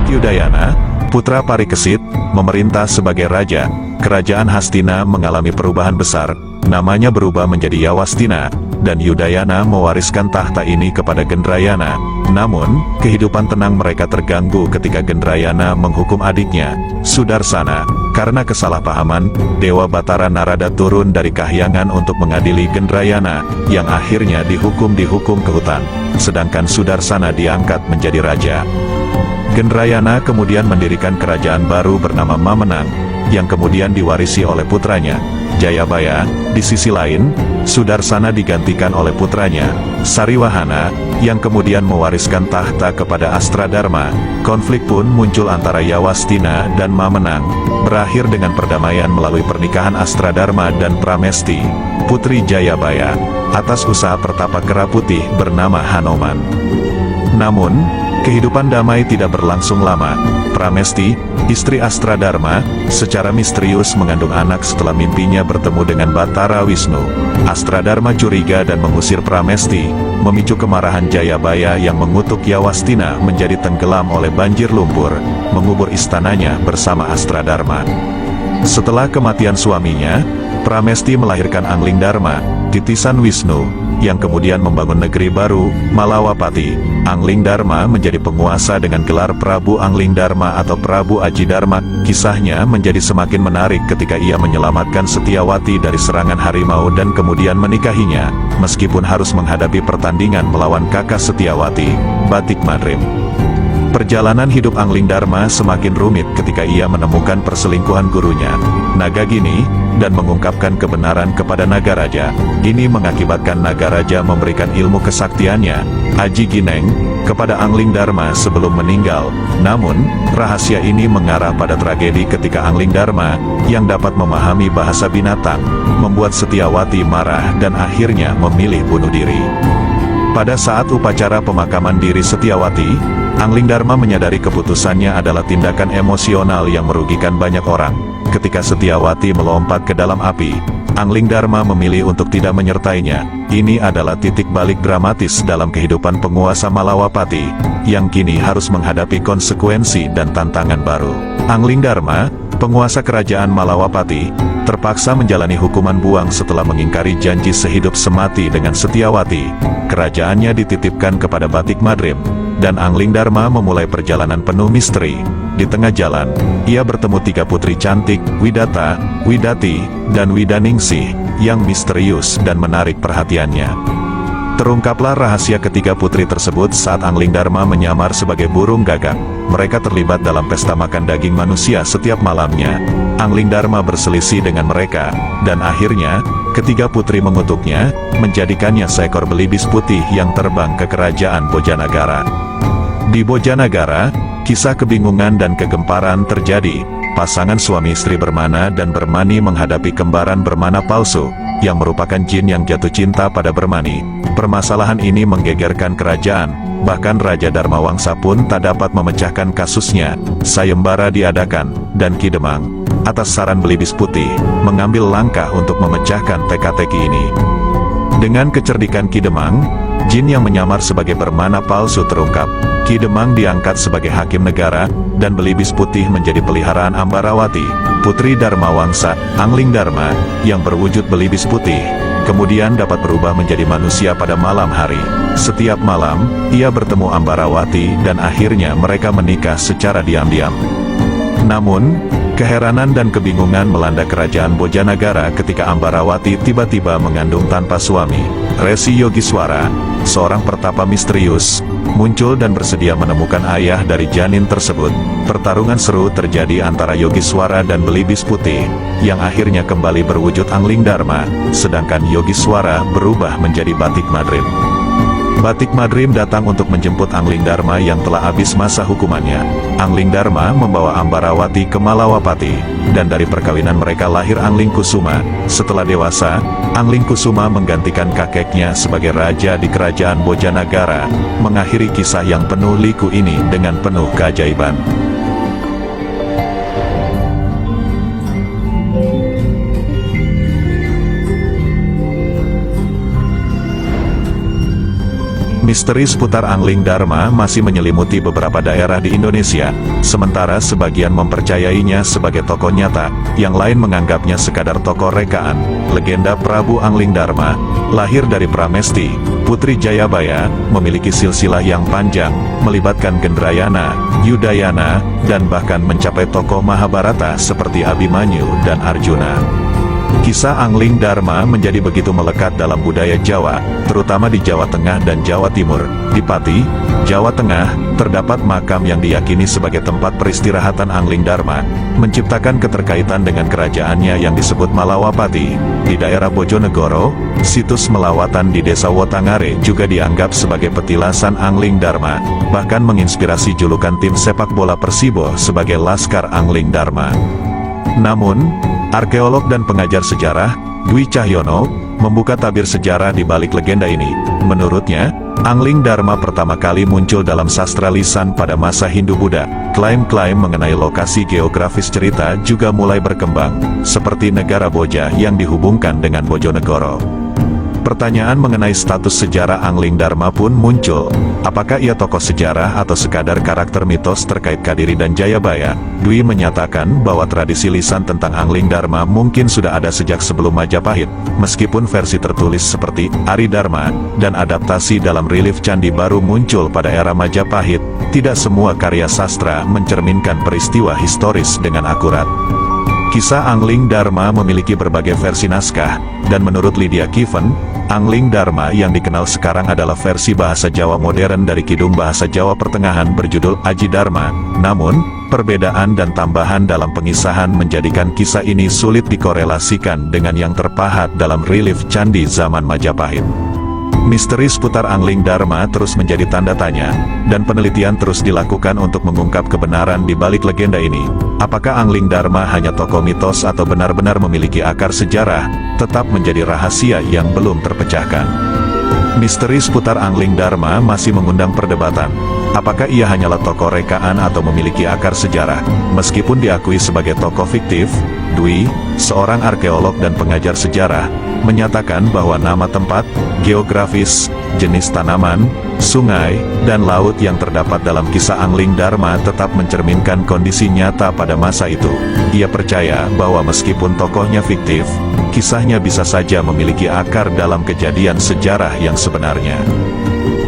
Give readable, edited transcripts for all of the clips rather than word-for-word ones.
Saat Yudayana, putra Parikesit, memerintah sebagai raja, kerajaan Hastina mengalami perubahan besar, namanya berubah menjadi Yawastina, dan Yudayana mewariskan tahta ini kepada Gendrayana. Namun, kehidupan tenang mereka terganggu ketika Gendrayana menghukum adiknya, Sudarsana. Karena kesalahpahaman, Dewa Batara Narada turun dari kahyangan untuk mengadili Gendrayana, yang akhirnya dihukum ke hutan, sedangkan Sudarsana diangkat menjadi raja. Gendrayana kemudian mendirikan kerajaan baru bernama Mamenang, yang kemudian diwarisi oleh putranya, Jayabaya. Di sisi lain, Sudarsana digantikan oleh putranya, Sariwahana, yang kemudian mewariskan tahta kepada Astradharma. Konflik pun muncul antara Yawastina dan Mamenang, berakhir dengan perdamaian melalui pernikahan Astradharma dan Pramesti, putri Jayabaya, atas usaha pertapa kera putih bernama Hanoman. Namun, kehidupan damai tidak berlangsung lama. Pramesti, istri Astradharma, secara misterius mengandung anak setelah mimpinya bertemu dengan Batara Wisnu. Astradharma curiga dan mengusir Pramesti, memicu kemarahan Jayabaya yang mengutuk Yawastina menjadi tenggelam oleh banjir lumpur, mengubur istananya bersama Astradharma. Setelah kematian suaminya, Pramesti melahirkan Anglingdarma, titisan Wisnu, yang kemudian membangun negeri baru, Malawapati. Anglingdarma menjadi penguasa dengan gelar Prabu Anglingdarma atau Prabu Ajidarma. Kisahnya menjadi semakin menarik ketika ia menyelamatkan Setyawati dari serangan harimau dan kemudian menikahinya, meskipun harus menghadapi pertandingan melawan kakak Setyawati, Batik Madrim. Perjalanan hidup Anglingdarma semakin rumit ketika ia menemukan perselingkuhan gurunya, Nagagini, dan mengungkapkan kebenaran kepada Nagaraja. Ini mengakibatkan Nagaraja memberikan ilmu kesaktiannya, Aji Gineng, kepada Anglingdarma sebelum meninggal. Namun, rahasia ini mengarah pada tragedi ketika Anglingdarma, yang dapat memahami bahasa binatang, membuat Setyawati marah dan akhirnya memilih bunuh diri. Pada saat upacara pemakaman diri Setyawati, Anglingdarma menyadari keputusannya adalah tindakan emosional yang merugikan banyak orang. Ketika Setyawati melompat ke dalam api, Anglingdarma memilih untuk tidak menyertainya. Ini adalah titik balik dramatis dalam kehidupan penguasa Malawapati, yang kini harus menghadapi konsekuensi dan tantangan baru. Anglingdarma, penguasa kerajaan Malawapati, terpaksa menjalani hukuman buang setelah mengingkari janji sehidup semati dengan Setyawati. Kerajaannya dititipkan kepada Batik Madrim, dan Anglingdarma memulai perjalanan penuh misteri. Di tengah jalan, ia bertemu 3 putri cantik, Widata, Widati, dan Widaningsih, yang misterius dan menarik perhatiannya. Terungkaplah rahasia ketiga putri tersebut saat Anglingdarma menyamar sebagai burung gagak. Mereka terlibat dalam pesta makan daging manusia setiap malamnya. Anglingdarma berselisih dengan mereka, dan akhirnya, ketiga putri mengutuknya, menjadikannya seekor belibis putih yang terbang ke kerajaan Bojanagara. Di Bojanagara, kisah kebingungan dan kegemparan terjadi. Pasangan suami istri Bermana dan Bermani menghadapi kembaran Bermana palsu, yang merupakan jin yang jatuh cinta pada Bermani. Permasalahan ini menggegerkan kerajaan, bahkan Raja Dharmawangsa pun tak dapat memecahkan kasusnya. Sayembara diadakan, dan Ki Demang, atas saran belibis putih, mengambil langkah untuk memecahkan teka-teki ini. Dengan kecerdikan Ki Demang, jin yang menyamar sebagai Bermana palsu terungkap. Ki Demang diangkat sebagai hakim negara, dan belibis putih menjadi peliharaan Ambarawati, putri Dharmawangsa. Anglingdarma, yang berwujud belibis putih, kemudian dapat berubah menjadi manusia pada malam hari. Setiap malam, ia bertemu Ambarawati dan akhirnya mereka menikah secara diam-diam. Namun, keheranan dan kebingungan melanda kerajaan Bojanagara ketika Ambarawati tiba-tiba mengandung tanpa suami. Resi Yogiswara, seorang pertapa misterius, muncul dan bersedia menemukan ayah dari janin tersebut. Pertarungan seru terjadi antara Yogiswara dan belibis putih, yang akhirnya kembali berwujud Anglingdarma, sedangkan Yogiswara berubah menjadi Batik Madrim. Batik Madrim datang untuk menjemput Anglingdarma yang telah habis masa hukumannya. Anglingdarma membawa Ambarawati ke Malawapati, dan dari perkawinan mereka lahir Anglingkusuma. Setelah dewasa, Anglingkusuma menggantikan kakeknya sebagai raja di kerajaan Bojanagara, mengakhiri kisah yang penuh liku ini dengan penuh keajaiban. Misteri seputar Angling Dharma masih menyelimuti beberapa daerah di Indonesia, sementara sebagian mempercayainya sebagai tokoh nyata, yang lain menganggapnya sekadar tokoh rekaan. Legenda Prabu Angling Dharma, lahir dari Pramesti, Putri Jayabaya, memiliki silsilah yang panjang, melibatkan Gendrayana, Yudayana, dan bahkan mencapai tokoh Mahabharata seperti Abimanyu dan Arjuna. Kisah Angling Dharma menjadi begitu melekat dalam budaya Jawa, terutama di Jawa Tengah dan Jawa Timur. Di Pati, Jawa Tengah, terdapat makam yang diyakini sebagai tempat peristirahatan Angling Dharma, menciptakan keterkaitan dengan kerajaannya yang disebut Malawapati. Di daerah Bojonegoro, situs melawatan di desa Wotangare juga dianggap sebagai petilasan Angling Dharma, bahkan menginspirasi julukan tim sepak bola Persibo sebagai Laskar Angling Dharma. Namun, arkeolog dan pengajar sejarah, Dwi Cahyono, membuka tabir sejarah di balik legenda ini. Menurutnya, Angling Dharma pertama kali muncul dalam sastra lisan pada masa Hindu-Buddha. Klaim-klaim mengenai lokasi geografis cerita juga mulai berkembang, seperti negara Boja yang dihubungkan dengan Bojonegoro. Pertanyaan mengenai status sejarah Angling Dharma pun muncul. Apakah ia tokoh sejarah atau sekadar karakter mitos terkait Kadiri dan Jayabaya? Dwi menyatakan bahwa tradisi lisan tentang Angling Dharma mungkin sudah ada sejak sebelum Majapahit, meskipun versi tertulis seperti Ari Dharma dan adaptasi dalam relief candi baru muncul pada era Majapahit. Tidak semua karya sastra mencerminkan peristiwa historis dengan akurat. Kisah Angling Dharma memiliki berbagai versi naskah, dan menurut Lydia Kiven, Angling Dharma yang dikenal sekarang adalah versi bahasa Jawa modern dari Kidung Bahasa Jawa Pertengahan berjudul Aji Dharma. Namun, perbedaan dan tambahan dalam pengisahan menjadikan kisah ini sulit dikorelasikan dengan yang terpahat dalam relief candi zaman Majapahit. Misteri seputar Angling Dharma terus menjadi tanda tanya, dan penelitian terus dilakukan untuk mengungkap kebenaran di balik legenda ini. Apakah Angling Dharma hanya tokoh mitos atau benar-benar memiliki akar sejarah, tetap menjadi rahasia yang belum terpecahkan. Misteri seputar Angling Dharma masih mengundang perdebatan. Apakah ia hanyalah tokoh rekaan atau memiliki akar sejarah? Meskipun diakui sebagai tokoh fiktif, Dwi, seorang arkeolog dan pengajar sejarah, menyatakan bahwa nama tempat, geografis, jenis tanaman, sungai, dan laut yang terdapat dalam kisah Angling Dharma tetap mencerminkan kondisi nyata pada masa itu. Ia percaya bahwa meskipun tokohnya fiktif, kisahnya bisa saja memiliki akar dalam kejadian sejarah yang sebenarnya.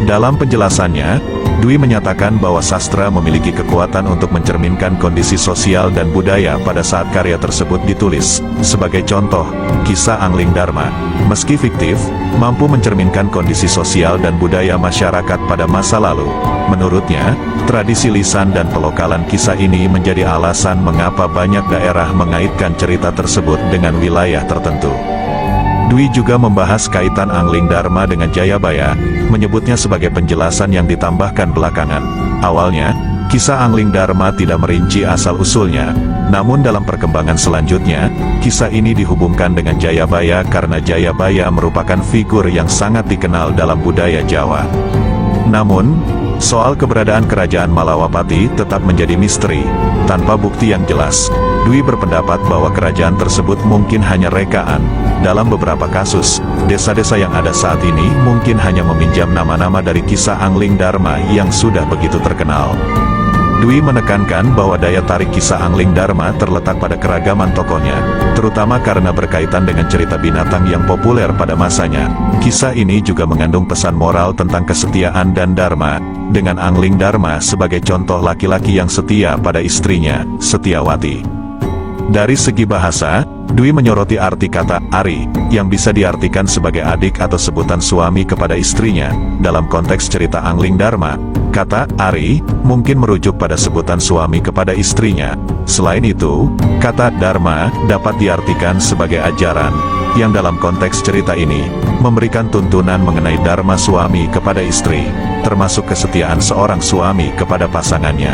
Dalam penjelasannya, Dwi menyatakan bahwa sastra memiliki kekuatan untuk mencerminkan kondisi sosial dan budaya pada saat karya tersebut ditulis. Sebagai contoh, kisah Angling Dharma, meski fiktif, mampu mencerminkan kondisi sosial dan budaya masyarakat pada masa lalu. Menurutnya, tradisi lisan dan pelokalan kisah ini menjadi alasan mengapa banyak daerah mengaitkan cerita tersebut dengan wilayah tertentu. Dwi juga membahas kaitan Angling Dharma dengan Jayabaya, menyebutnya sebagai penjelasan yang ditambahkan belakangan. Awalnya, kisah Angling Dharma tidak merinci asal-usulnya, namun dalam perkembangan selanjutnya, kisah ini dihubungkan dengan Jayabaya karena Jayabaya merupakan figur yang sangat dikenal dalam budaya Jawa. Namun, soal keberadaan kerajaan Malawapati tetap menjadi misteri, tanpa bukti yang jelas. Dwi berpendapat bahwa kerajaan tersebut mungkin hanya rekaan. Dalam beberapa kasus, desa-desa yang ada saat ini mungkin hanya meminjam nama-nama dari kisah Angling Dharma yang sudah begitu terkenal. Dwi menekankan bahwa daya tarik kisah Angling Dharma terletak pada keragaman tokohnya, terutama karena berkaitan dengan cerita binatang yang populer pada masanya. Kisah ini juga mengandung pesan moral tentang kesetiaan dan dharma, dengan Angling Dharma sebagai contoh laki-laki yang setia pada istrinya, Setiawati. Dari segi bahasa, Dwi menyoroti arti kata Ari, yang bisa diartikan sebagai adik atau sebutan suami kepada istrinya. Dalam konteks cerita Angling Dharma, kata Ari mungkin merujuk pada sebutan suami kepada istrinya. Selain itu, kata Dharma dapat diartikan sebagai ajaran, yang dalam konteks cerita ini, memberikan tuntunan mengenai dharma suami kepada istri, termasuk kesetiaan seorang suami kepada pasangannya.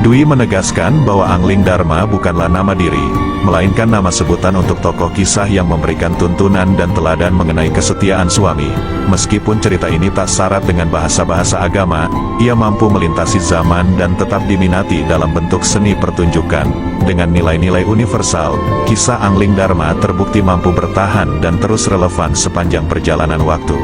Dwi menegaskan bahwa Angling Dharma bukanlah nama diri, melainkan nama sebutan untuk tokoh kisah yang memberikan tuntunan dan teladan mengenai kesetiaan suami. Meskipun cerita ini tak syarat dengan bahasa-bahasa agama, ia mampu melintasi zaman dan tetap diminati dalam bentuk seni pertunjukan. Dengan nilai-nilai universal, kisah Angling Dharma terbukti mampu bertahan dan terus relevan sepanjang perjalanan waktu.